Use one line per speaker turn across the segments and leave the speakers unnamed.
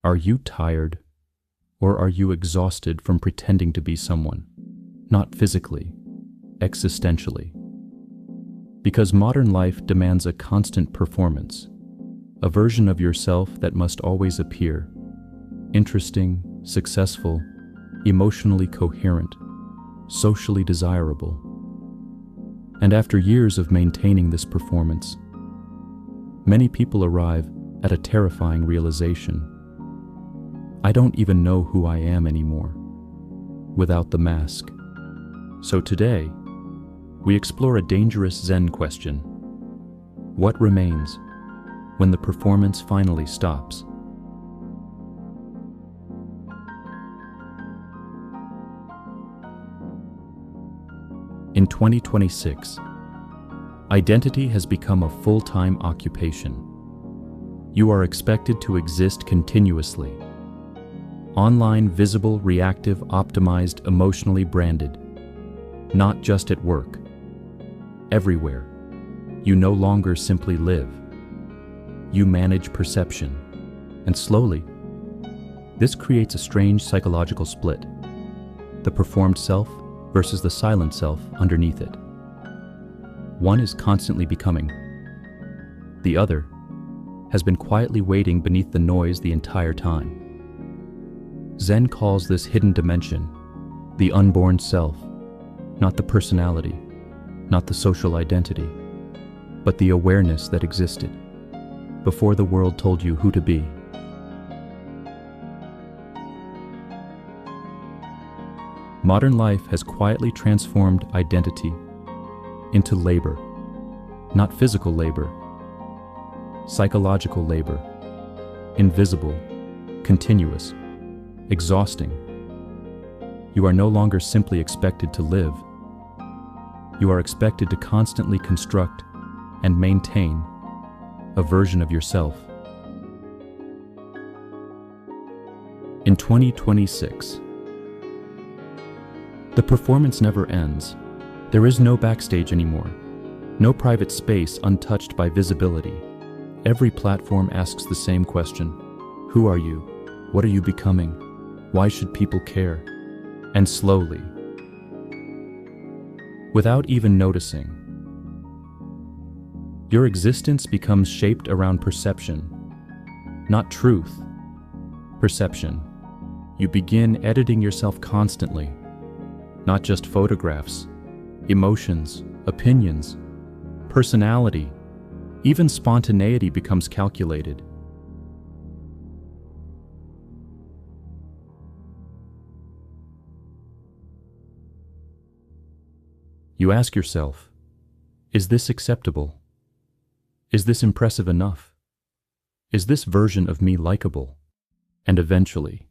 Are you tired, or are you exhausted from pretending to be someone? Not physically, existentially. Because modern life demands a constant performance, a version of yourself that must always appear interesting, successful, emotionally coherent, socially desirable. And after years of maintaining this performance, many people arrive at a terrifying realization. I don't even know who I am anymore, without the mask. So today, we explore a dangerous Zen question. What remains when the performance finally stops? In 2026, identity has become a full-time occupation. You are expected to exist continuously. Online, visible, reactive, optimized, emotionally branded. Not just at work. Everywhere. You no longer simply live. You manage perception. And slowly, this creates a strange psychological split. The performed self versus the silent self underneath it. One is constantly becoming. The other has been quietly waiting beneath the noise the entire time. Zen calls this hidden dimension the unborn self, not the personality, not the social identity, but the awareness that existed before the world told you who to be. Modern life has quietly transformed identity into labor, not physical labor, psychological labor, invisible, continuous, exhausting. You are no longer simply expected to live. You are expected to constantly construct and maintain a version of yourself. In 2026, the performance never ends. There is no backstage anymore, no private space untouched by visibility. Every platform asks the same question. Who are you? What are you becoming? Why should people care? And slowly, without even noticing, your existence becomes shaped around perception, not truth, perception. You begin editing yourself constantly. Not just photographs, emotions, opinions, personality, even spontaneity becomes calculated. You ask yourself, is this acceptable? Is this impressive enough? Is this version of me likable? And eventually,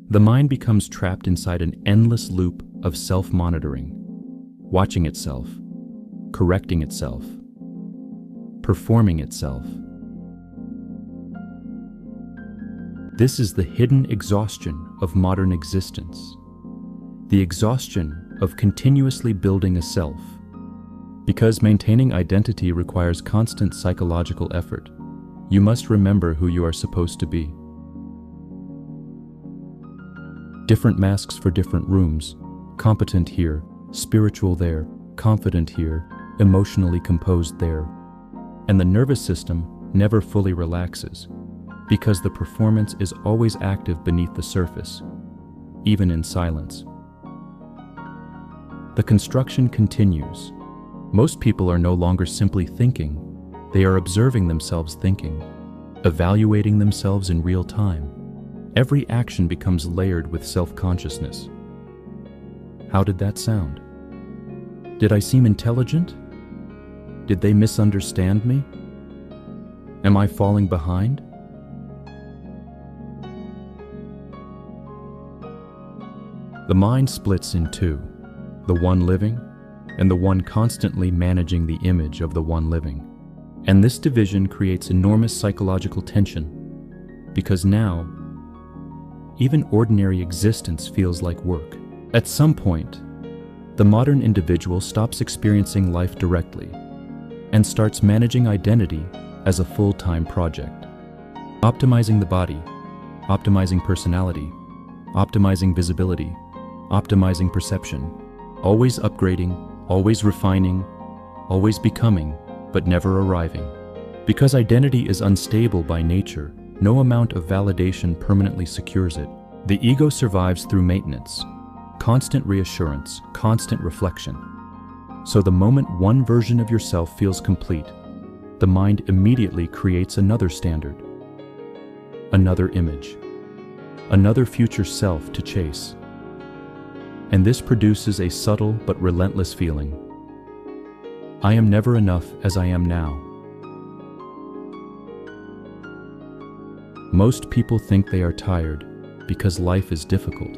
the mind becomes trapped inside an endless loop of self-monitoring, watching itself, correcting itself, performing itself. This is the hidden exhaustion of modern existence, the exhaustion of continuously building a self. Because maintaining identity requires constant psychological effort, you must remember who you are supposed to be. Different masks for different rooms, competent here, spiritual there, confident here, emotionally composed there. And the nervous system never fully relaxes, because the performance is always active beneath the surface, even in silence. The construction continues. Most people are no longer simply thinking, they are observing themselves thinking, evaluating themselves in real time. Every action becomes layered with self-consciousness. How did that sound? Did I seem intelligent? Did they misunderstand me? Am I falling behind? The mind splits in two, the one living and the one constantly managing the image of the one living. And this division creates enormous psychological tension, because now, even ordinary existence feels like work. At some point, the modern individual stops experiencing life directly and starts managing identity as a full-time project. Optimizing the body, optimizing personality, optimizing visibility, optimizing perception, always upgrading, always refining, always becoming, but never arriving. Because identity is unstable by nature, no amount of validation permanently secures it. The ego survives through maintenance, constant reassurance, constant reflection. So the moment one version of yourself feels complete, the mind immediately creates another standard, another image, another future self to chase. And this produces a subtle but relentless feeling. I am never enough as I am now. Most people think they are tired because life is difficult,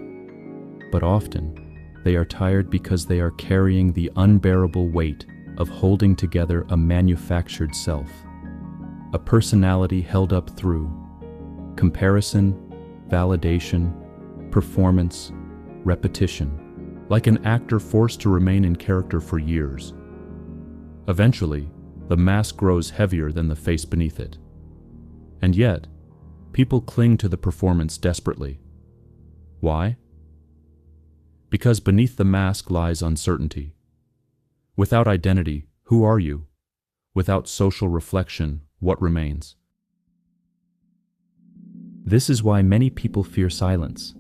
but often they are tired because they are carrying the unbearable weight of holding together a manufactured self, a personality held up through comparison, validation, performance, repetition, like an actor forced to remain in character for years. Eventually, the mask grows heavier than the face beneath it. And yet, people cling to the performance desperately. Why? Because beneath the mask lies uncertainty. Without identity, who are you? Without social reflection, what remains? This is why many people fear silence.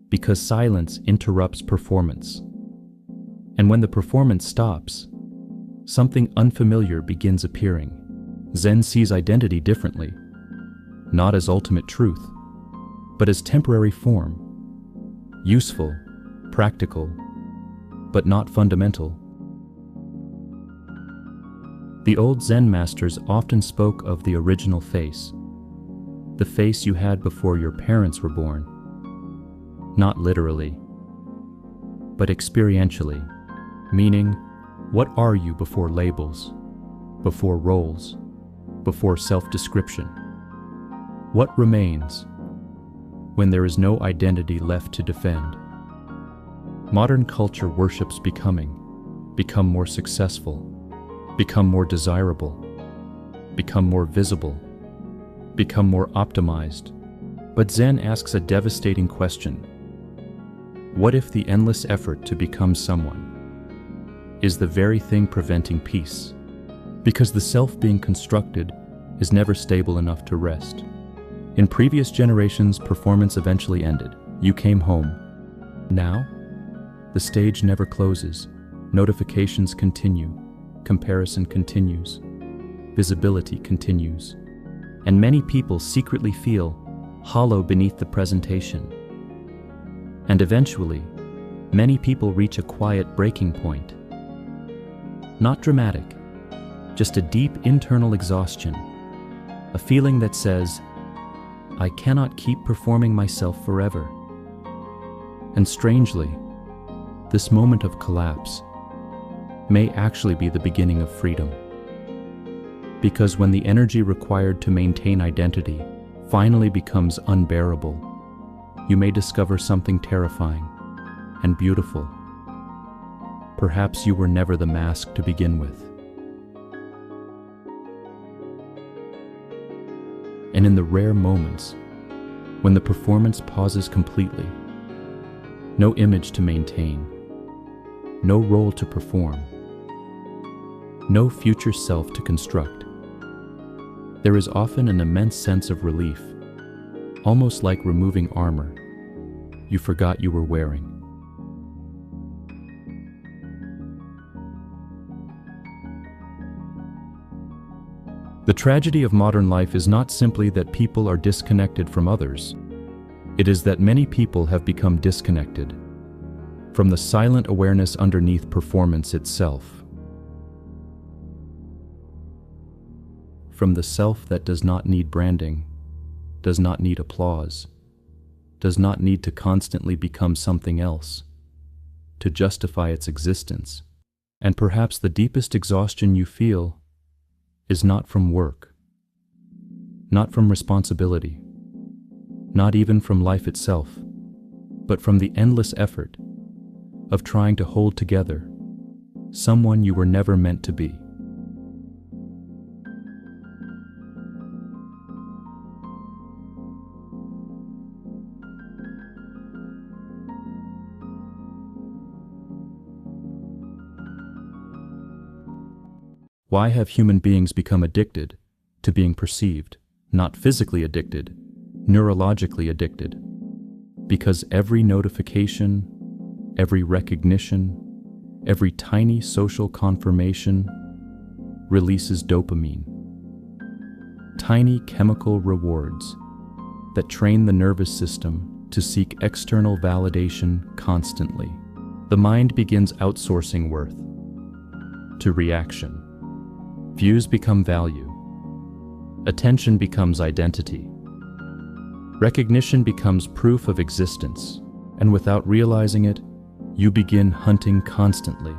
Because silence interrupts performance. And when the performance stops, something unfamiliar begins appearing. Zen sees identity differently, not as ultimate truth, but as temporary form, useful, practical, but not fundamental. The old Zen masters often spoke of the original face, the face you had before your parents were born, not literally, but experientially, meaning, what are you before labels, before roles, before self-description? What remains when there is no identity left to defend? Modern culture worships becoming, become more successful, become more desirable, become more visible, become more optimized. But Zen asks a devastating question. What if the endless effort to become someone is the very thing preventing peace? Because the self being constructed is never stable enough to rest. In previous generations, performance eventually ended. You came home. Now, the stage never closes. Notifications continue. Comparison continues. Visibility continues. And many people secretly feel hollow beneath the presentation. And eventually, many people reach a quiet breaking point. Not dramatic, just a deep internal exhaustion. A feeling that says, I cannot keep performing myself forever. And strangely, this moment of collapse may actually be the beginning of freedom. Because when the energy required to maintain identity finally becomes unbearable, you may discover something terrifying and beautiful. Perhaps you were never the mask to begin with. And in the rare moments when the performance pauses completely, no image to maintain, no role to perform, no future self to construct, there is often an immense sense of relief, almost like removing armor you forgot you were wearing. The tragedy of modern life is not simply that people are disconnected from others. It is that many people have become disconnected from the silent awareness underneath performance itself. From the self that does not need branding, does not need applause, does not need to constantly become something else to justify its existence. And perhaps the deepest exhaustion you feel is not from work, not from responsibility, not even from life itself, but from the endless effort of trying to hold together someone you were never meant to be. Why have human beings become addicted to being perceived? Not physically addicted, neurologically addicted. Because every notification, every recognition, every tiny social confirmation releases dopamine. Tiny chemical rewards that train the nervous system to seek external validation constantly. The mind begins outsourcing worth to reaction. Views become value. Attention becomes identity. Recognition becomes proof of existence, and without realizing it, you begin hunting constantly,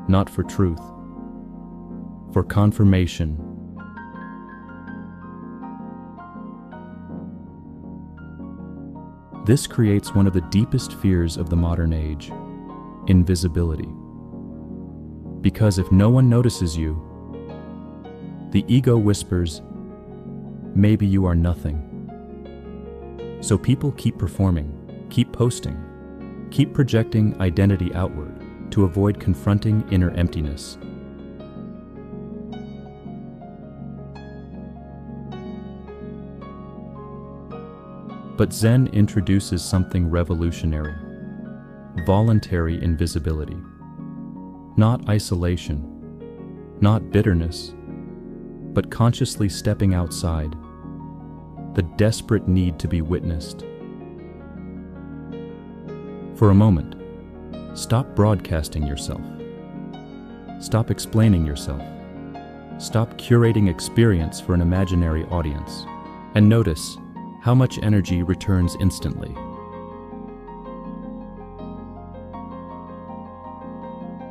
not for truth, for confirmation. This creates one of the deepest fears of the modern age: invisibility. Because if no one notices you, the ego whispers, maybe you are nothing. So people keep performing, keep posting, keep projecting identity outward to avoid confronting inner emptiness. But Zen introduces something revolutionary: voluntary invisibility. Not isolation, not bitterness, but consciously stepping outside the desperate need to be witnessed. For a moment, stop broadcasting yourself. Stop explaining yourself. Stop curating experience for an imaginary audience. And notice how much energy returns instantly.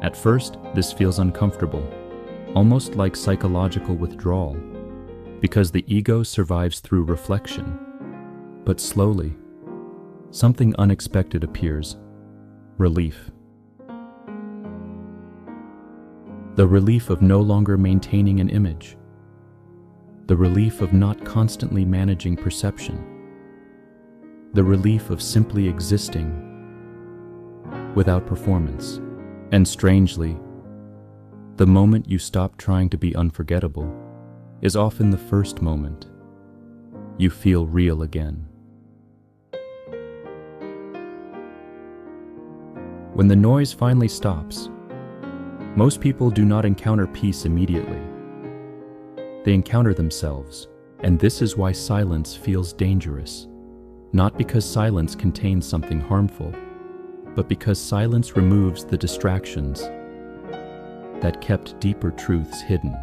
At first, this feels uncomfortable, almost like psychological withdrawal, because the ego survives through reflection. But slowly, something unexpected appears: relief. The relief of no longer maintaining an image. The relief of not constantly managing perception. The relief of simply existing without performance. And strangely, the moment you stop trying to be unforgettable is often the first moment you feel real again. When the noise finally stops, most people do not encounter peace immediately. They encounter themselves, and this is why silence feels dangerous. Not because silence contains something harmful, but because silence removes the distractions that kept deeper truths hidden.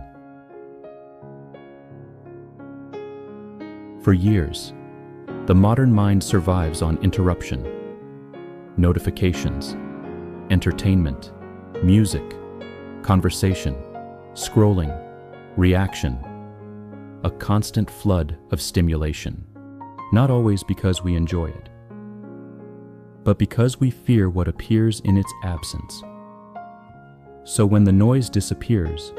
For years, the modern mind survives on interruption, notifications, entertainment, music, conversation, scrolling, reaction, a constant flood of stimulation. Not always because we enjoy it, but because we fear what appears in its absence. So when the noise disappears,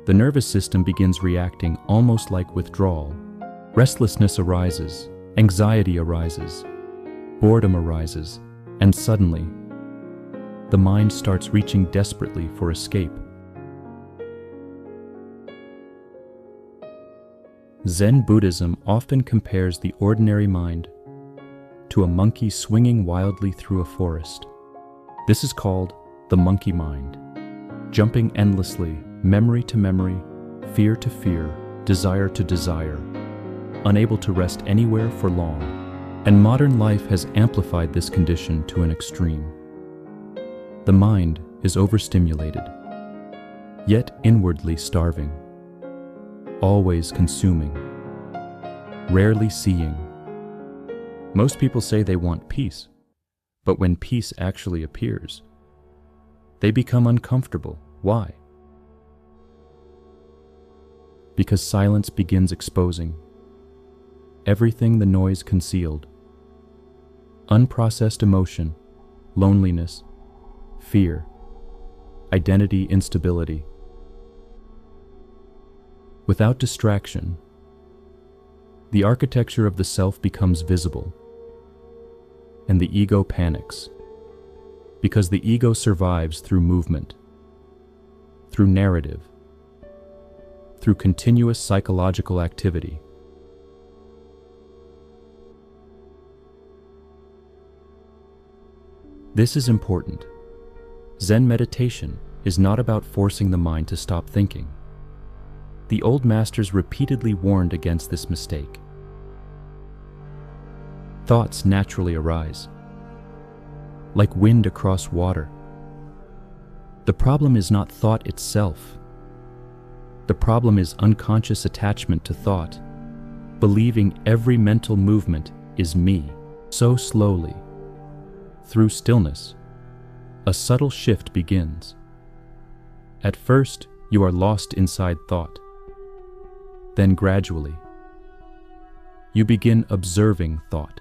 the nervous system begins reacting almost like withdrawal. Restlessness arises, anxiety arises, boredom arises, and suddenly, the mind starts reaching desperately for escape. Zen Buddhism often compares the ordinary mind to a monkey swinging wildly through a forest. This is called the monkey mind, jumping endlessly, memory to memory, fear to fear, desire to desire, unable to rest anywhere for long. And modern life has amplified this condition to an extreme. The mind is overstimulated, yet inwardly starving, always consuming, rarely seeing. Most people say they want peace, but when peace actually appears, they become uncomfortable. Why? Because silence begins exposing everything the noise concealed: unprocessed emotion, loneliness, fear, identity instability. Without distraction, the architecture of the self becomes visible, and the ego panics, because the ego survives through movement, through narrative, through continuous psychological activity. This is important. Zen meditation is not about forcing the mind to stop thinking. The old masters repeatedly warned against this mistake. Thoughts naturally arise, like wind across water. The problem is not thought itself. The problem is unconscious attachment to thought, believing every mental movement is me. So slowly, through stillness, a subtle shift begins. At first, you are lost inside thought. Then gradually, you begin observing thought,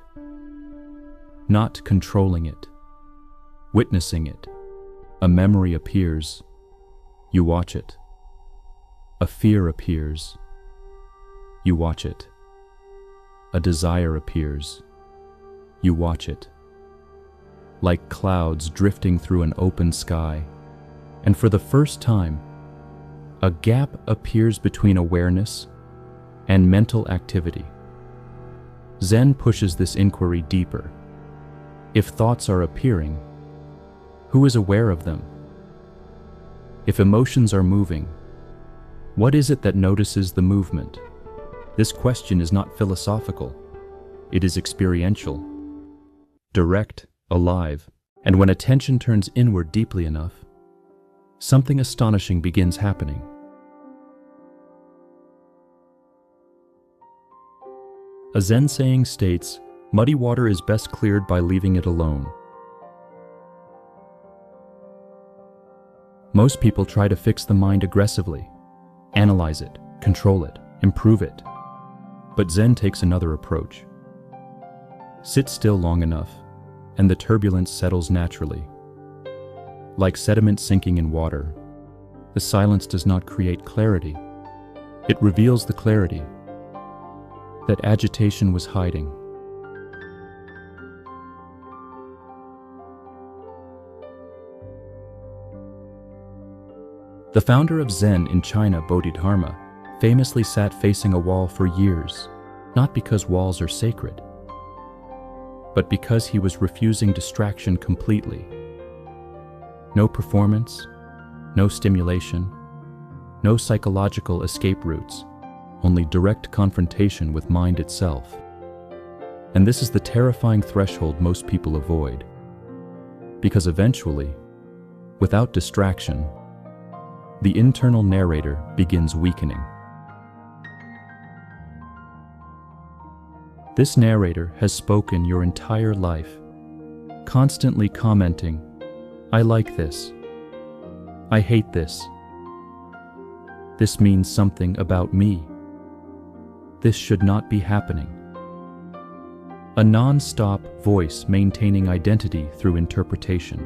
not controlling it, witnessing it. A memory appears, you watch it. A fear appears, you watch it. A desire appears, you watch it. Like clouds drifting through an open sky, and for the first time, a gap appears between awareness and mental activity. Zen pushes this inquiry deeper. If thoughts are appearing, who is aware of them? If emotions are moving, what is it that notices the movement? This question is not philosophical. It is experiential, direct, alive, and when attention turns inward deeply enough, something astonishing begins happening. A Zen saying states, "Muddy water is best cleared by leaving it alone." Most people try to fix the mind aggressively, analyze it, control it, improve it. But Zen takes another approach. Sit still long enough, and the turbulence settles naturally. Like sediment sinking in water, the silence does not create clarity. It reveals the clarity that agitation was hiding. The founder of Zen in China, Bodhidharma, famously sat facing a wall for years, not because walls are sacred, but because he was refusing distraction completely. No performance, no stimulation, no psychological escape routes, only direct confrontation with mind itself. And this is the terrifying threshold most people avoid, because eventually, without distraction, the internal narrator begins weakening. This narrator has spoken your entire life, constantly commenting, "I like this. I hate this. This means something about me. This should not be happening." A non-stop voice maintaining identity through interpretation,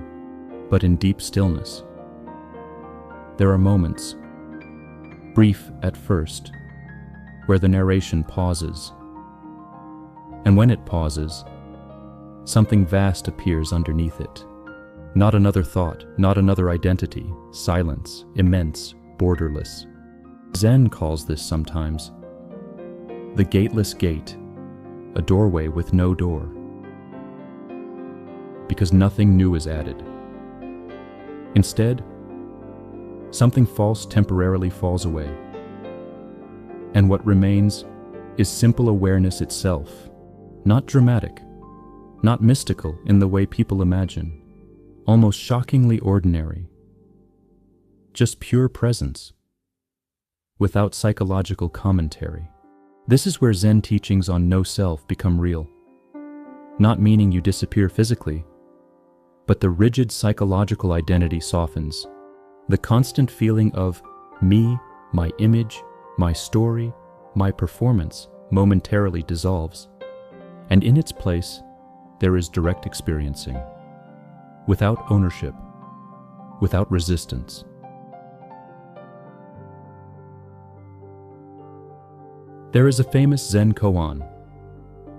but in deep stillness. There are moments, brief at first, where the narration pauses. And when it pauses, something vast appears underneath it. Not another thought, not another identity, silence, immense, borderless. Zen calls this sometimes the gateless gate, a doorway with no door, because nothing new is added. Instead, something false temporarily falls away, and what remains is simple awareness itself, not dramatic, not mystical in the way people imagine, almost shockingly ordinary, just pure presence, without psychological commentary. This is where Zen teachings on no self become real, not meaning you disappear physically, but the rigid psychological identity softens. The constant feeling of me, my image, my story, my performance momentarily dissolves, and in its place, there is direct experiencing, without ownership, without resistance. There is a famous Zen koan.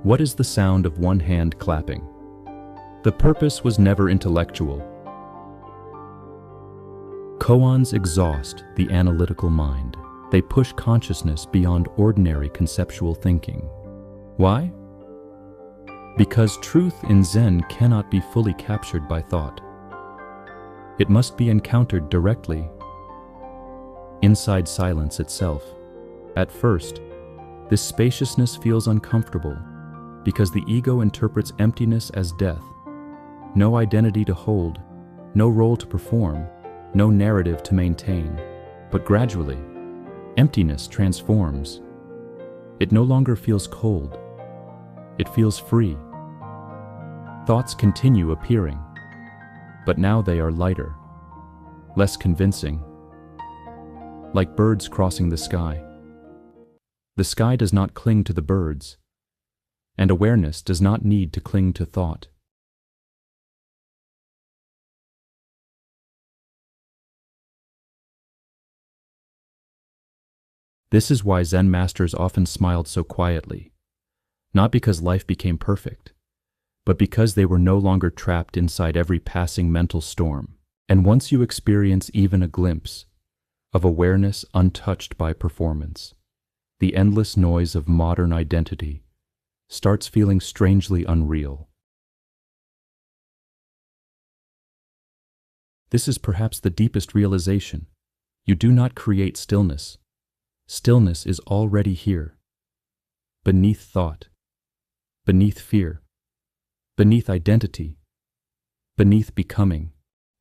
What is the sound of one hand clapping? The purpose was never intellectual. Koans exhaust the analytical mind. They push consciousness beyond ordinary conceptual thinking. Why? Because truth in Zen cannot be fully captured by thought. It must be encountered directly, inside silence itself. At first, this spaciousness feels uncomfortable because the ego interprets emptiness as death. No identity to hold, no role to perform, no narrative to maintain. But gradually, emptiness transforms. It no longer feels cold. It feels free. Thoughts continue appearing, but now they are lighter, less convincing, like birds crossing the sky. The sky does not cling to the birds, and awareness does not need to cling to thought. This is why Zen masters often smiled so quietly, not because life became perfect, but because they were no longer trapped inside every passing mental storm. And once you experience even a glimpse of awareness untouched by performance, the endless noise of modern identity starts feeling strangely unreal. This is perhaps the deepest realization. You do not create stillness. Stillness is already here, beneath thought, beneath fear, beneath identity, beneath becoming.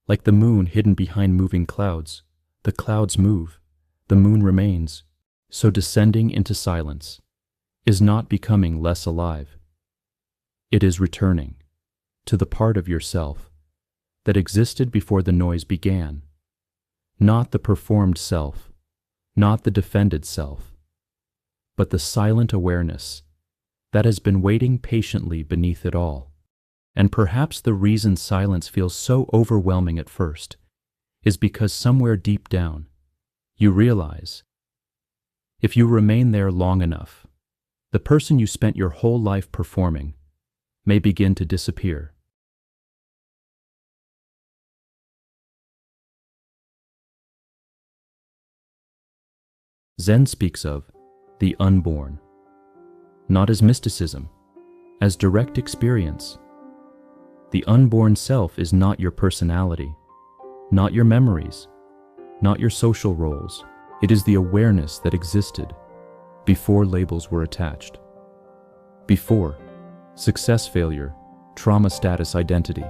Like the moon hidden behind moving clouds, the clouds move, the moon remains. So descending into silence is not becoming less alive. It is returning to the part of yourself that existed before the noise began, not the performed self, not the defended self, but the silent awareness that has been waiting patiently beneath it all. And perhaps the reason silence feels so overwhelming at first is because somewhere deep down, you realize, if you remain there long enough, the person you spent your whole life performing may begin to disappear. Zen speaks of the unborn, not as mysticism, as direct experience. The unborn self is not your personality, not your memories, not your social roles. It is the awareness that existed before labels were attached, before success, failure, trauma, status, identity.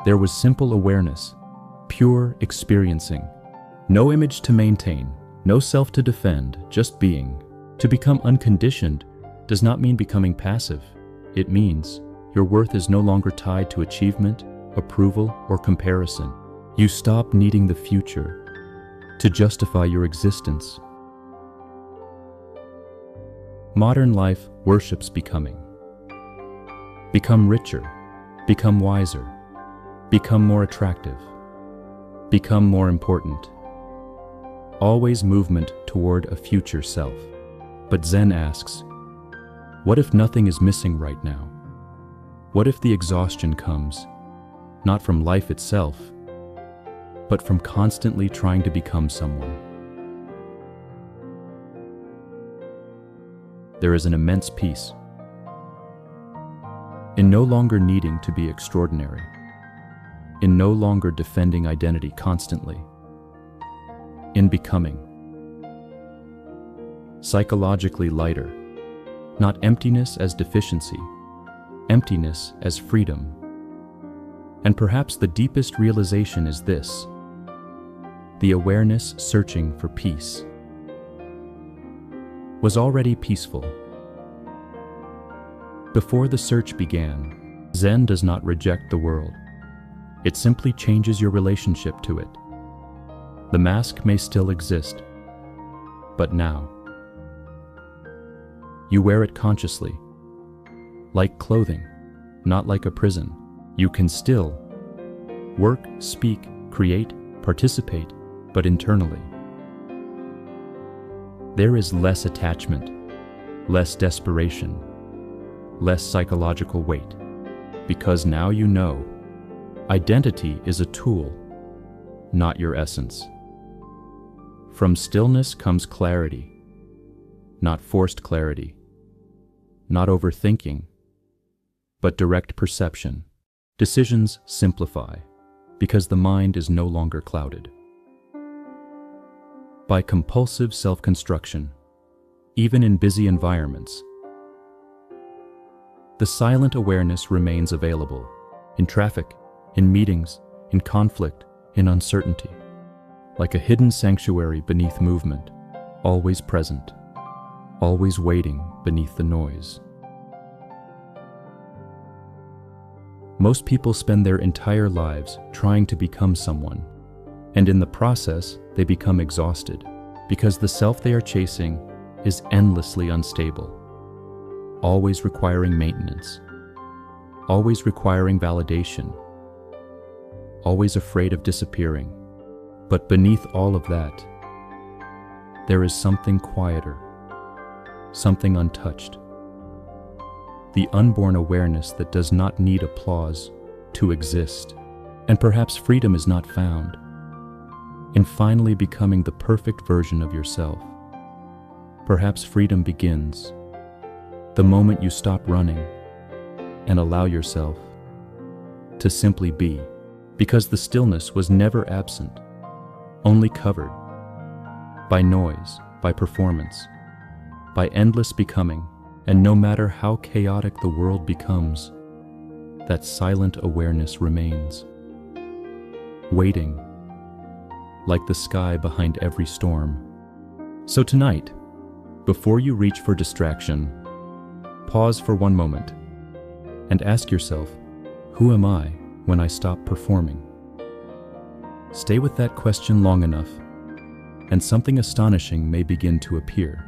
There was simple awareness, pure experiencing, no image to maintain, no self to defend, just being. To become unconditioned does not mean becoming passive. It means your worth is no longer tied to achievement, approval, or comparison. You stop needing the future to justify your existence. Modern life worships becoming. Become richer, become wiser, become more attractive, become more important. Always movement toward a future self. But Zen asks, what if nothing is missing right now? What if the exhaustion comes, not from life itself, but from constantly trying to become someone? There is an immense peace in no longer needing to be extraordinary, in no longer defending identity constantly, in becoming. Psychologically lighter, not emptiness as deficiency, emptiness as freedom. And perhaps the deepest realization is this: the awareness searching for peace was already peaceful. Before the search began, Zen does not reject the world. It simply changes your relationship to it. The mask may still exist, but now you wear it consciously, like clothing, not like a prison. You can still work, speak, create, participate, but internally. There is less attachment, less desperation, less psychological weight, because now you know identity is a tool, not your essence. From stillness comes clarity, not forced clarity, not overthinking, but direct perception. Decisions simplify because the mind is no longer clouded by compulsive self-construction, even in busy environments. The silent awareness remains available in traffic, in meetings, in conflict, in uncertainty, like a hidden sanctuary beneath movement, always present, always waiting beneath the noise. Most people spend their entire lives trying to become someone, and in the process, they become exhausted because the self they are chasing is endlessly unstable, always requiring maintenance, always requiring validation, always afraid of disappearing. But beneath all of that, there is something quieter, something untouched. The unborn awareness that does not need applause to exist. And perhaps freedom is not found in finally becoming the perfect version of yourself. Perhaps freedom begins the moment you stop running and allow yourself to simply be, because the stillness was never absent, only covered by noise, by performance, by endless becoming. And no matter how chaotic the world becomes, that silent awareness remains, waiting, like the sky behind every storm. So tonight, before you reach for distraction, pause for one moment and ask yourself, who am I when I stop performing? Stay with that question long enough, and something astonishing may begin to appear.